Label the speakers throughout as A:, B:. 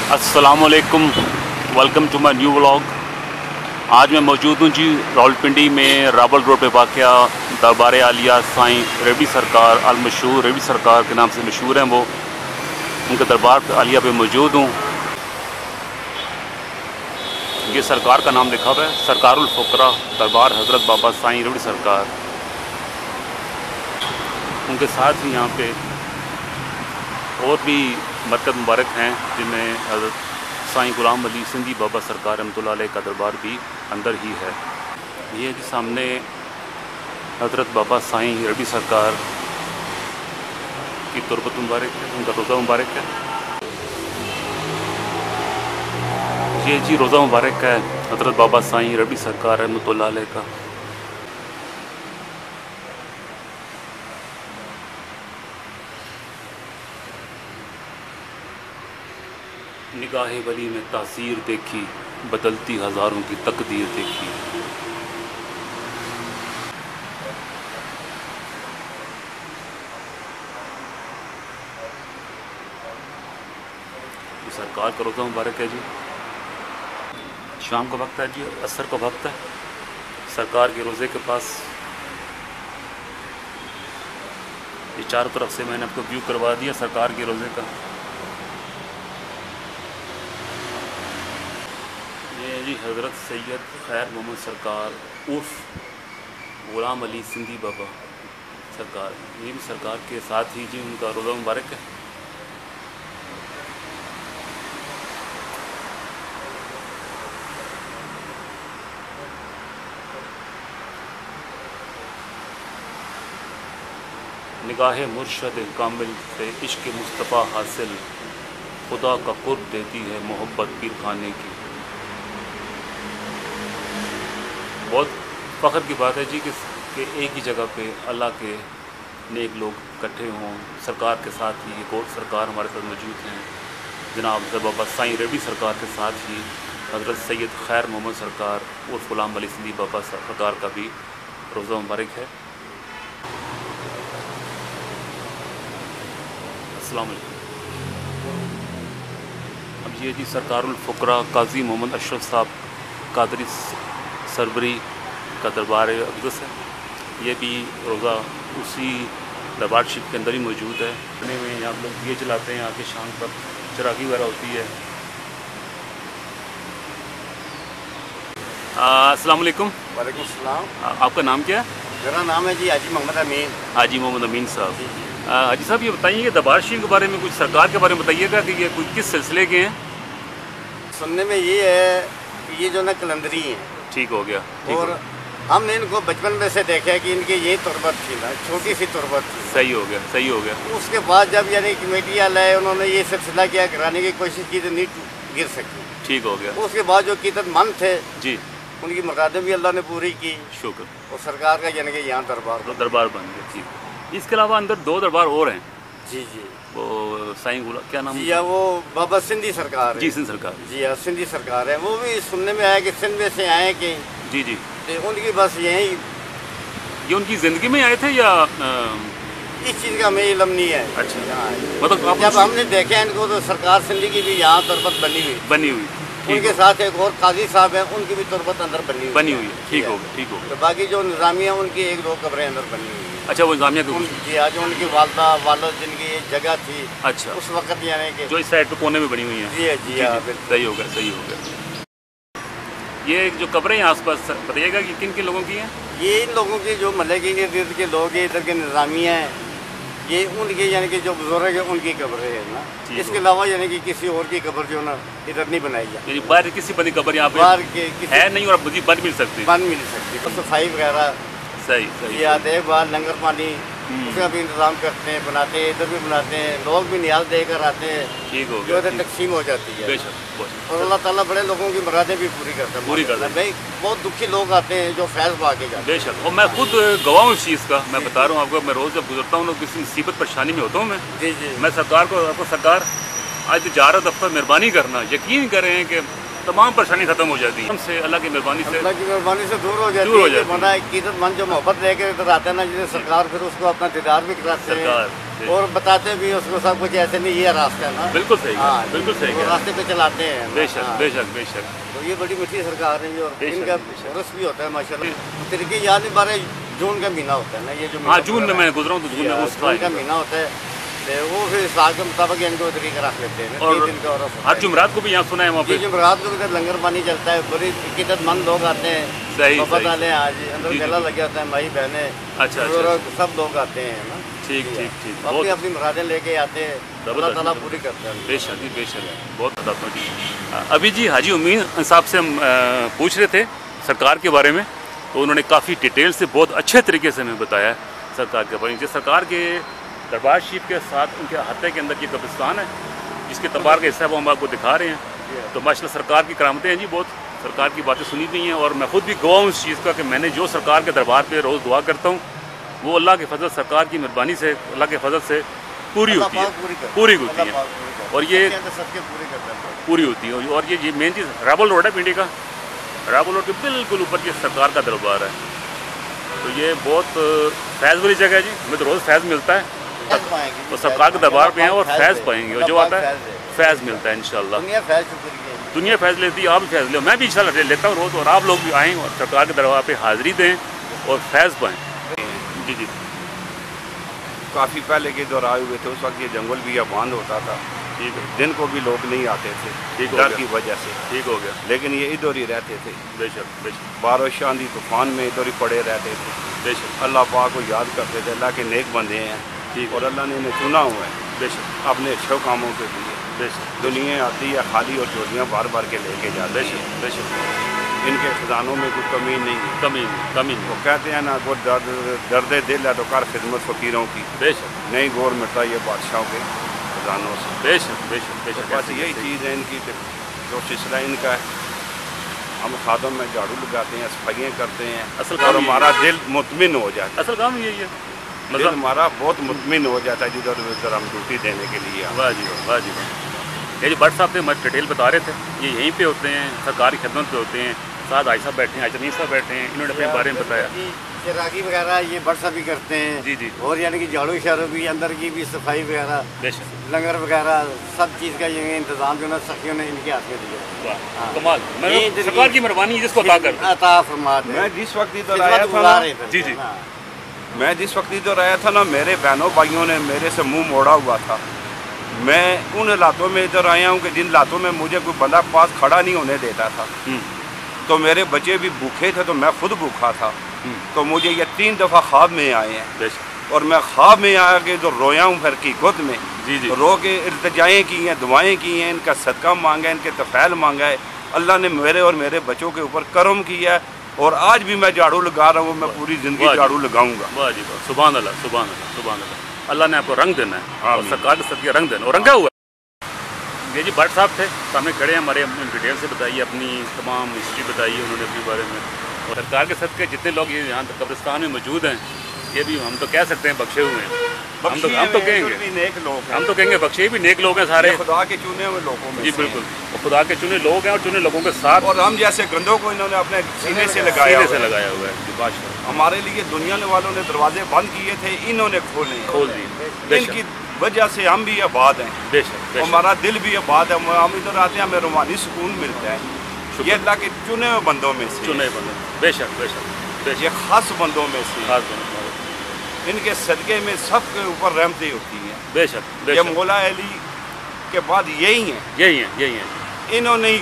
A: अस्सलाम वालेकुम, welcome to my new vlog. आज मैं मौजूद हूँ जी रावलपिंडी में रावल रोड पे वाक़या दरबार आलिया साईं रेवड़ी सरकार अलमशहूर रेवड़ी सरकार के नाम से मशहूर हैं। वो उनके दरबार आलिया पे मौजूद हूँ। ये सरकार का नाम लिखा हुआ है, सरकारुल फुकरा दरबार हज़रत बाबा साईं रेवड़ी सरकार। उनके साथ ही यहाँ पे और भी मरकज़ मुबारक हैं, जिनमें हज़रत साईं गुलाम अली सिंधी बाबा सरकार रहमतुल्लाह अलैह का दरबार भी अंदर ही है। ये जी सामने हज़रत बाबा साईं रेवड़ी सरकार की तुरबत मुबारक है, उनका रोज़ा मुबारक है। ये जी रोज़ा मुबारक है हज़रत बाबा साईं रेवड़ी सरकार रहमतुल्लाह अलैह का। निगाहे वली में तासीर देखी, बदलती हज़ारों की तकदीर देखी। सरकार का रोज़ा मुबारक है जी। शाम का वक्त है जी, असर का वक्त है। सरकार के रोज़े के पास ये चारों तरफ से मैंने आपको व्यू करवा दिया सरकार के रोज़े का। ये जी हज़रत सैयद खैर मोहम्मद सरकार उर्फ गुलाम अली सिंधी बाबा सरकार, ये भी सरकार के साथ ही जी उनका रोज़ा मुबारक है। निगाह मुर्शद कामिल से इश्क मुस्तफ़ा हासिल, खुदा का कुर्ब देती है मोहब्बत पीर खाने की। बहुत फ़ख्र की बात है जी कि एक ही जगह पे अल्लाह के नेक लोग इकट्ठे हों। सरकार के साथ ही एक और सरकार हमारे साथ मौजूद हैं, जनाब हज़रत बाबा साईं रेवड़ी सरकार के साथ ही हज़रत सैयद खैर मोहम्मद सरकार उर्फ गुलाम अली सिंधी बाबा सरकार का भी रोज़ा मुबारक है। अस्सलाम वालेकुम। अब ये जी सरकारुल फुकरा काजी मोहम्मद अशरफ साहब कादरी सरबरी का दरबार अक़दस है। ये भी रोज़ा उसी दरबार शरीफ के अंदर ही मौजूद है। में यहाँ लोग दिए जलाते हैं, आके शाम तक चरागी वगैरह होती है। अस्सलाम वालेकुम।
B: वालेकुम सलाम।
A: आपका नाम क्या है?
B: मेरा नाम है जी हाजी मोहम्मद अमीन।
A: हाजी मोहम्मद अमीन साहब। हाजी साहब ये बताइए कि दरबार शरीफ के बारे में कुछ सरकार के बारे में बताइएगा कि ये कुछ किस सिलसिले के हैं?
B: सुनने में ये है कि ये जो ना कलंदरी हैं।
A: ठीक हो गया।
B: और हमने इनको बचपन में से देखा है कि इनकी यही तुरबत थी ना, छोटी सी तुरबत थी।
A: सही हो गया, सही हो गया।
B: उसके बाद जब यानी कमेटी वाले आए, उन्होंने ये सिलसिला किया, कराने की कोशिश की तो नहीं गिर सकी।
A: ठीक हो गया।
B: उसके बाद जो कीमतमंद थे जी, उनकी मुरादें भी अल्लाह ने पूरी की।
A: शुक्र।
B: और सरकार का यानी कि यहाँ दरबार
A: बन गया। ठीक। इसके अलावा अंदर दो दरबार और हैं।
B: जी जी।
A: वो साईं क्या नाम?
B: जी हाँ, वो बाबा सिंधी सरकार है।
A: जी सिंध सरकार।
B: जी हाँ, सिंधी सरकार है। वो भी सुनने में आया कि सिंध में से आए कि
A: जी जी,
B: तो उनकी बस यही,
A: ये उनकी ज़िंदगी में आए थे या
B: इस चीज़ का हमें इल्म नहीं है।
A: अच्छा, मतलब
B: जब हमने देखा इनको तो सरकार सिंधी की भी यहाँ तुरबत बनी हुई। उनके साथ एक और काजी साहब हैं, उनकी भी तुरबत अंदर बनी हुई है।
A: ठीक हो गया, ठीक हो गया।
B: तो बाकी जो निज़ामिया उनकी एक दो कब्रें अंदर बनी हुई है।
A: अच्छा, वो निज़ामिया की
B: जी आज उनकी वालदा वालद जिनकी जगह थी,
A: अच्छा,
B: उस वक्त यानी कि
A: जो इस साइड पे कोने में बनी हुई हैं।
B: जी हाँ,
A: सही हो गया, सही हो गया। ये जो कब्रें हैं आसपास बताइएगा कि किन किन लोगों की हैं?
B: ये इन लोगों के जो मतलब के इर्द गिर्द के लोग हैं, इधर के निज़ामिया हैं, ये उनके यानी कि जो बुजुर्ग है उनकी कब्रें है ना। इसके अलावा यानी कि किसी और की कब्र जो ना इधर नहीं बनाई जाती।
A: बाहर किसी बनी कब्र यहाँ पे
B: बाहर के
A: है नहीं, और मुझे बन मिल सकती,
B: तो सफाई वगैरह
A: सही
B: ये आते हैं। बाहर लंगर पानी उसका भी इंतजाम करते हैं, बनाते हैं, इधर भी बनाते हैं। लोग भी नियाज देकर आते हैं।
A: ठीक हो
B: गया, जो तकसीम हो जाती है।
A: बेशक।
B: और अल्लाह ताला बड़े लोगों की मुरादें भी पूरी करता है। भाई बहुत दुखी लोग आते हैं जो फैज़ पा के जाते हैं।
A: बेशक। और मैं खुद गवाह हूँ इस चीज़ का। मैं बता रहा हूँ आपको, मैं रोज़ जब गुजरता हूँ किसी मुसीबत परेशानी में होता हूँ मैं।
B: जी जी।
A: मैं सरकार को आपको सरकार आज तिजारत दफ्तर मेहरबानी करना, यकीन करें कि तमाम परेशानी खत्म हो जाती है हमसे, अल्लाह की मेहरबानी से
B: दूर हो जाती है। कीमतमंद जो मोहब्बत लेकर इधर आते हैं ना, जिसे सरकार फिर उसको अपना दीदार भी कराते हैं। اور بتاتے بھی اس کو سب کچھ ایسے نہیں یہ راستہ ہے نا
A: بالکل صحیح
B: ہاں
A: بالکل صحیح
B: وہ راستے پہ چلاتے ہیں
A: بے شک بے شک بے شک
B: تو یہ بڑی میٹھی سرکار ہے اور
A: بے
B: ان
A: شک،
B: کا
A: بے شک۔
B: عرس بھی ہوتا ہے ماشاء اللہ طریقے یاد نہیں 12 جون کا مہینہ ہوتا ہے نا یہ جو
A: ہاں جون میں میں گزرا ہوں تو جون میں اس
B: جون کا مہینہ ہوتا ہے تو وہ پھر سال کے مطابق ان کو طریقہ رکھ لیتے ہیں
A: اور
B: 3 دن کا عرس
A: ہر جمعرات کو بھی یہاں سنا ہے وہاں پہ
B: یہ جمعرات کو ادھر لنگر پانی چلتا ہے بڑی عقیدت مند لوگ آتے ہیں
A: صحیح،
B: وفد
A: صحیح۔
B: والے ہیں آج اندر
A: جی، جی،
B: میلہ لگے ہوتا ہے بھائی بہنیں
A: اچھا،
B: بزرگ سب لوگ آتے ہیں نا
A: ٹھیک ٹھیک ٹھیک
B: اپنی
A: بہت
B: اپنی مرادیں لے کے آتے ہیں اللہ تعالیٰ پوری کرتے ہیں
A: بے شک جی بے شک بہت بتاتا ہوں جی ابھی جی حاجی امین صاحب سے ہم پوچھ رہے تھے سرکار کے بارے میں تو انہوں نے کافی ڈیٹیل سے بہت اچھے طریقے سے ہمیں بتایا سرکار کے بارے میں جس سرکار کے دربار شریف کے ساتھ ان کے احاطے کے اندر یہ قبرستان ہے جس کے تبار کا حصہ ہے وہ ہم آپ کو دکھا رہے ہیں تو ماشاء اللہ سرکار کی کرامتیں ہیں جی بہت سرکار کی باتیں سنی گئی ہیں اور میں خود بھی گواہ ہوں اس چیز کا کہ میں نے جو سرکار کے دربار پہ روز دعا کرتا ہوں وہ اللہ کے فضل سرکار کی مہربانی سے اللہ کے فضل سے پوری ہوتی ہے پوری ہوتی ہے اور یہ پوری ہوتی ہے اور یہ مین چیز رابل روڈ ہے پنڈی کا رابل روڈ کے بالکل اوپر یہ سرکار کا دربار ہے تو یہ بہت فیض والی جگہ ہے جی ہمیں تو روز فیض ملتا ہے وہ سرکار کے دربار پہ ہیں اور فیض پائیں گے اور جو آتا ہے فیض ملتا ہے انشاءاللہ دنیا فیض لیتی ہے آپ بھی فیض لو میں بھی انشاءاللہ لیتا ہوں روز اور آپ لوگ بھی آئیں اور سرکار کے دربار پہ حاضری دیں اور فیض پائیں جی جی
C: کافی پہلے کے دور آئے ہوئے تھے اس وقت یہ جنگل بھی بند ہوتا تھا
A: ٹھیک ہے
C: دن کو بھی لوگ نہیں آتے تھے
A: ٹھیک ہو
C: ڈر
A: گیا
C: کی وجہ سے
A: ٹھیک ہو گیا
C: لیکن یہ ادھر ہی رہتے تھے
A: بے شک بے شک
C: بارش آندھی طوفان میں ادھر ہی پڑے رہتے تھے
A: بے شک
C: اللہ پاک کو یاد کرتے تھے اللہ کے نیک بندے ہیں
A: ٹھیک
C: اور اللہ نے انہیں چنا ہوا ہے
A: بے شک
C: اپنے اچھے کاموں کے لیے
A: بے شک
C: دنیا آتی ہے خالی اور چوریاں بار بار کے لے کے جاتے
A: بے
C: ہیں
A: شک بے شک
C: ان کے خزانوں میں کوئی کمی نہیں ہے
A: کمی نہیں کمی نہیں
C: وہ کہتے ہیں نا وہ درد دل ہے تو کر خدمت فقیروں کی
A: بے شک
C: نہیں غور مٹتا یہ بادشاہوں کے خزانوں سے
A: بے شک بے شک بے شک
C: بس یہی چیز ہے ان کی جو سلسلہ ان کا ہے ہم خادم میں جھاڑو لگاتے ہیں صفائیاں کرتے ہیں
A: اصل
C: اور
A: کام
C: ہمارا دل مطمئن ہو جاتا ہے
A: اصل کام یہی ہے
C: دل
A: مطلب
C: ہمارا بہت مطمئن ہو جاتا ہے جدھر ادھر ہم ڈیوٹی دینے کے لیے آتے ہیں۔
A: واہ جی واہ جی واہ یہ جی بٹ صاحب تھے ہمارے ڈیٹیل بتا رہے تھے یہ یہیں پہ ہوتے ہیں سرکاری خدمت پہ ہوتے ہیں ساتھ عائشہ بیٹھے ہیں عائشہ صاحب بیٹھے ہیں انہوں نے اپنے بارے میں بتایا
B: چراغی وغیرہ یہ برسا بھی کرتے ہیں
A: جی جی
B: اور یعنی کہ جھاڑو شاڑو بھی اندر کی بھی صفائی وغیرہ
A: بے شک
B: لنگر وغیرہ سب چیز کا یہ انتظام جو ہے نا سخیوں نے ان کے ہاتھ میں دیا
A: واہ کمال میں
B: یہ
A: سرکار کی مہربانی جس کو عطا کر
B: عطا فرما دے
C: میں جس وقت ادھر آیا تھا نا
A: جی جی
C: میں جس وقت ادھر آیا تھا نا میرے بہنوں بھائیوں نے میرے سے منہ موڑا ہوا تھا میں ان حالاتوں میں ادھر آیا ہوں کہ جن حالاتوں میں مجھے کوئی بندہ پاس کھڑا نہیں ہونے دیتا تھا تو میرے بچے بھی بھوکے تھے تو میں خود بھوکا تھا تو مجھے یہ 3 دفعہ خواب میں آئے ہیں
A: بے شک
C: اور میں خواب میں آ کے جو رویا ہوں پھر کی گود میں
A: جی جی
C: رو کے التجائیں کی ہیں دعائیں کی ہیں ان کا صدقہ مانگا ہے ان کے تفیل مانگا ہے اللہ نے میرے اور میرے بچوں کے اوپر کرم کیا ہے اور آج بھی میں جھاڑو لگا رہا ہوں میں پوری زندگی
A: واہ جی۔
C: جھاڑو لگاؤں گا
A: واہ جی واہ سبحان اللہ سبحان اللہ سبحان اللہ اللہ نے آپ کو رنگ دینا ہے اور
C: آمین۔
A: سرکار کے صدقے رنگ دینا اور رنگا ہوا ہے یہ جی بٹ صاحب تھے سامنے کھڑے ہیں ہمارے ڈیٹیل سے بتائیے اپنی تمام ہسٹری بتائیے انہوں نے اپنے بارے میں اور سرکار کے صدقے جتنے لوگ یہ یہاں قبرستان میں موجود ہیں یہ بھی ہم تو کہہ سکتے ہیں بخشے ہوئے ہیں ہم تو کہیں گے
C: نیک لوگ
A: ہم تو کہیں گے بخشے بھی نیک لوگ ہیں سارے
C: خدا کے چنے ہوئے لوگوں میں
A: جی
C: سے ہیں۔
A: بالکل اور خدا کے چنے لوگ ہیں اور چنے لوگوں کے ساتھ
C: اور ہم جیسے گندوں کو انہوں نے اپنے سینے سے لگایا
A: سینے
C: ہوا
A: سے
C: ہے۔
A: لگایا ہوا ہے جی بادشاہ
C: ہمارے لیے دنیا والوں نے دروازے بند کیے تھے انہوں نے کھولے ہیں۔
A: کھول دی بے
C: ان
A: شک
C: کی وجہ سے ہم بھی آباد ہیں
A: بے شک بے شک
C: ہمارا دل بھی آباد ہے ہم ادھر آتے ہیں ہمیں روحانی سکون ملتا ہے یہ اللہ کے چنے ہوئے بندوں میں سے
A: چنے بندے بے شک بے شک بے
C: یہ
A: شک
C: خاص بندوں میں سے
A: خاص بندے
C: ان کے صدقے میں سب کے اوپر رحمتیں ہوتی ہیں
A: بے شک بے
C: یہ
A: شک
C: مولا علی کے بعد یہی ہیں
A: یہی ہیں یہی ہیں
C: انہوں نے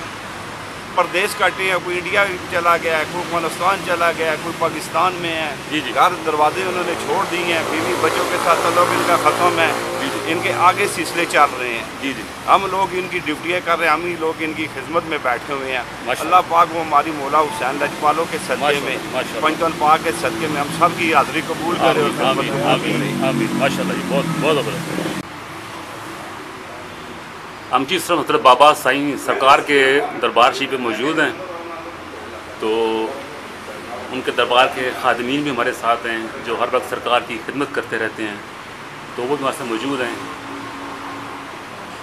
C: پردیس کاٹے ہیں کوئی انڈیا چلا گیا ہے کوئی افغانستان چلا گیا ہے کوئی پاکستان میں ہے
A: جی جی
C: گھر دروازے انہوں نے چھوڑ دی ہیں بیوی بچوں کے ساتھ تعلق ان کا ختم ہے
A: جی جی
C: ان کے آگے سلسلے چل رہے ہیں
A: جی جی
C: ہم لوگ ان کی ڈیوٹیاں کر رہے ہیں ہم ہی لوگ ان کی خدمت میں بیٹھے ہوئے ہیں
A: ماشاء
C: اللہ پاک وہ ہماری مولا حسین لجپالوں کے صدقے
A: ماشاء
C: میں
A: اللہ، ماشاء اللہ۔
C: پنجتن پاک کے صدقے میں ہم سب کی حاضری قبول کرے اور
A: آمین
C: خدمت
A: آمین
C: قبول کرے
A: آمین آمین ماشاء اللہ جی بہت بہت زبردست ہم جی اس طرح حضرت بابا سائیں سرکار کے دربار شریف پہ موجود ہیں تو ان کے دربار کے خادمین بھی ہمارے ساتھ ہیں جو ہر وقت سرکار کی خدمت کرتے رہتے ہیں تو وہ بھی ہمارے ساتھ موجود ہیں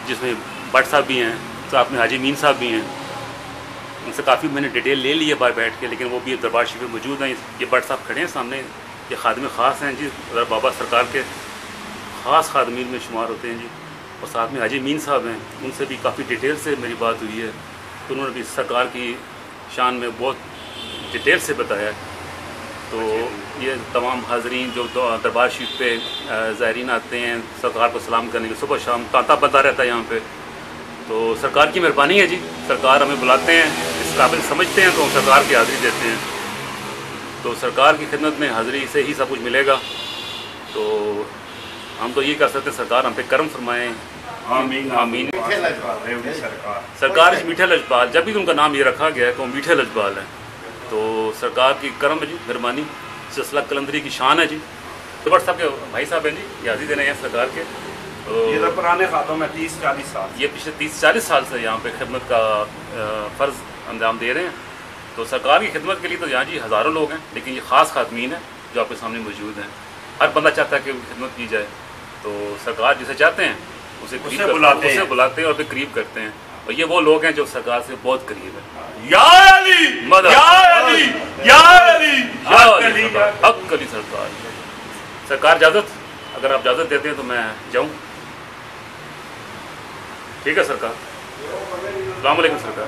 A: جس میں بٹ صاحب بھی ہیں ساتھ میں حاجی امین صاحب بھی ہیں ان سے کافی میں نے ڈیٹیل لے لی ہے باہر بیٹھ کے لیکن وہ بھی دربار شریف میں موجود ہیں یہ بٹ صاحب کھڑے ہیں سامنے یہ خادم خاص ہیں جی حضرت بابا سرکار کے ख़ास खादमीन में शुमार होते हैं जी। और साथ में हाजी मीन साहब हैं, उनसे भी काफ़ी डिटेल से मेरी बात हुई है, तो उन्होंने भी सरकार की शान में बहुत डिटेल से बताया है। तो ये तमाम हाज़रीन जो दरबार शरीफ पे ज़ायरीन आते हैं सरकार को सलाम करने के, सुबह शाम तांता बता रहता है यहाँ पे। तो सरकार की मेहरबानी है जी, सरकार हमें बुलाते हैं, इस काबिल समझते हैं तो हम सरकार की हाज़िरी देते हैं। तो सरकार की खिदमत में हाज़िरी से ही सब कुछ मिलेगा। तो हम तो ये कर सकते हैं, सरकार हम पे करम फरमाएँ।
C: आमीन आमीन।
A: सरकार मीठे लजपाल, जब भी उनका नाम ये रखा गया है तो मीठे लजपाल है। तो सरकार की करम है जी, मेहरबानी, सिलसिला कलंदरी की शान है जी। तो बट साहब के भाई साहब हैं जी, ये हाज़िर देने हैं सरकार के। तो
C: ये तो पुराने खातों में 30-40 साल,
A: ये पिछले 30-40 साल से यहाँ पे खिदमत का फ़र्ज़ अंजाम दे रहे हैं। तो सरकार की खिदमत के लिए तो यहाँ जी हज़ारों लोग हैं, लेकिन ये ख़ास खातमीन है जो आपके सामने मौजूद हैं। हर बंदा चाहता है कि उनकी खिदमत की जाए, तो सरकार जिसे चाहते हैं उसे बुलाते हैं और फिर करीब करते हैं। और ये वो लोग हैं जो सरकार से बहुत करीब है।
C: या अली, या अली, या अली,
A: हक अली सरकार। सरकार इजाज़त, अगर आप इजाज़त देते हैं तो मैं जाऊँ। ठीक है सरकार। अस्सलाम वालेकुम सरकार।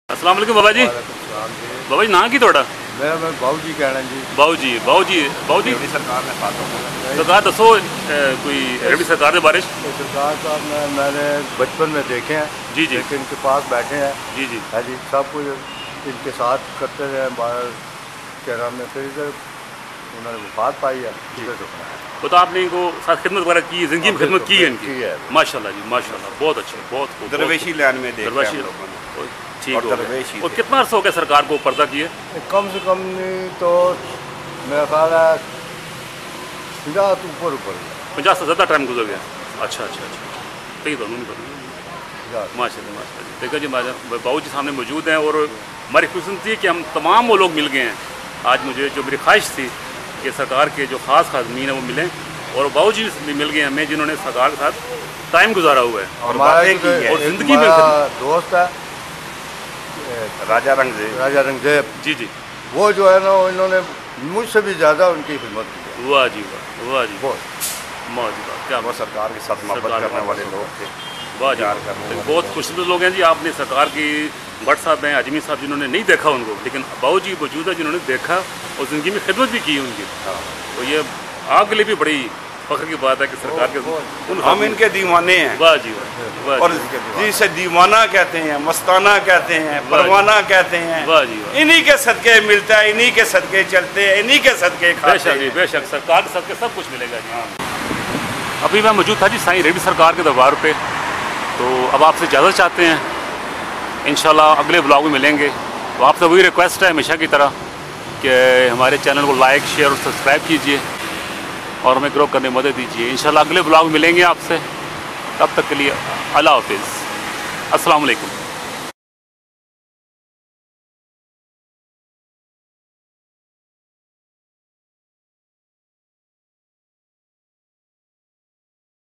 A: अस्सलाम वालेकुम बाबा जी। बाबा जी नाम की थोड़ा?
D: मैं बाबू जी कहना जी।
A: बाबू जी, बाबू जी, बाबू जी।
C: सरकार ने
A: सरकार दसो कोई रेडी सरकार के बारे में।
D: सरकार साहब मैंने बचपन में देखे हैं
A: जी जी,
D: लेकिन इनके पास बैठे हैं
A: जी जी,
D: है जी, सब कुछ इनके साथ करते रहे बाहर के नाम में। फिर इधर उन्होंने वफात पाई है, इधर रुकना है।
A: तो आपने इनको साथ खिदमत वगैरह की, ज़िंदगी में खिदमत की है इनकी?
D: है
A: माशाल्लाह जी, माशाल्लाह, बहुत अच्छे, बहुत खूब।
C: दरवेशी लाइन में देखा
A: दरवेशी
C: हम लोगों ने।
A: ठीक
C: और
A: हो
C: दरवेश ही
A: गया। और
C: थे।
A: कितना अर्सा हो गया सरकार को पर्दा किए?
D: कम से कम नहीं तो मेरा ख्याल है 50 तो ऊपर
A: 50 से ज़्यादा टाइम गुजर गया। अच्छा अच्छा अच्छा, सही तो नहीं पता। माशाल्लाह माशाल्लाह। देखो जी, बाबू जी सामने मौजूद हैं और हमारी खुशनसी थी कि हम तमाम वो लोग मिल गए हैं। आज मुझे जो मेरी ख्वाहिश थी कि सरकार के जो ख़ास खादमीन हैं वो मिलें, और बाबू जी भी मिल गए हमें जिन्होंने सरकार के साथ टाइम गुजारा हुआ है।
C: और बातें की है।
A: और ज़िंदगी में
D: दोस्त है
C: राजा रंगजेब,
A: जी जी,
D: वो जो है ना इन्होंने मुझसे भी ज़्यादा उनकी खिदमत की है।
A: वाह जी वाह, वाह जी
D: बहुत
A: वाह जी वाह, क्या
C: वो सरकार के साथ मोहब्बत
A: सरकार
C: करने वाले लोग थे।
A: वाह जी,
C: प्यार करने वाले
A: बहुत खुशनसीब लोग हैं जी। आपने सरकार की भट्ट साहब हैं, अजमी साहब जिन्होंने नहीं देखा उनको, लेकिन बाबू जी मौजूद है जिन्होंने देखा और ज़िंदगी में खिदमत भी की उनकी। तो ये आपके लिए भी बड़ी फख्र की बात है कि सरकार के
C: हम इनके दीवाने हैं।
A: वाह जी वाह, वाह
C: और
A: जी,
C: जिसे दीवाना कहते हैं, मस्ताना कहते हैं, परवाना कहते हैं,
A: वाह जी वाह।
C: इन्हीं के सदके मिलता है, इन्हीं के सदके चलते हैं, इन्हीं के सदके खाते
A: बेशक जी,
C: हैं।
A: बेशक सरकार के सदके सब कुछ मिलेगा जी। अभी मैं मौजूद था जी साईं रेड्डी सरकार के दरबार पे। तो अब आपसे इजाज़त चाहते हैं, इंशाल्लाह अगले ब्लॉग में मिलेंगे। तो आपसे वही रिक्वेस्ट है हमेशा की तरह कि हमारे चैनल को लाइक, शेयर और सब्सक्राइब कीजिए और हमें ग्रो करने में मदद दीजिए। इंशाल्लाह अगले ब्लॉग में मिलेंगे आपसे, तब तक के लिए अल्लाह हाफिज़, अस्सलाम वालेकुम।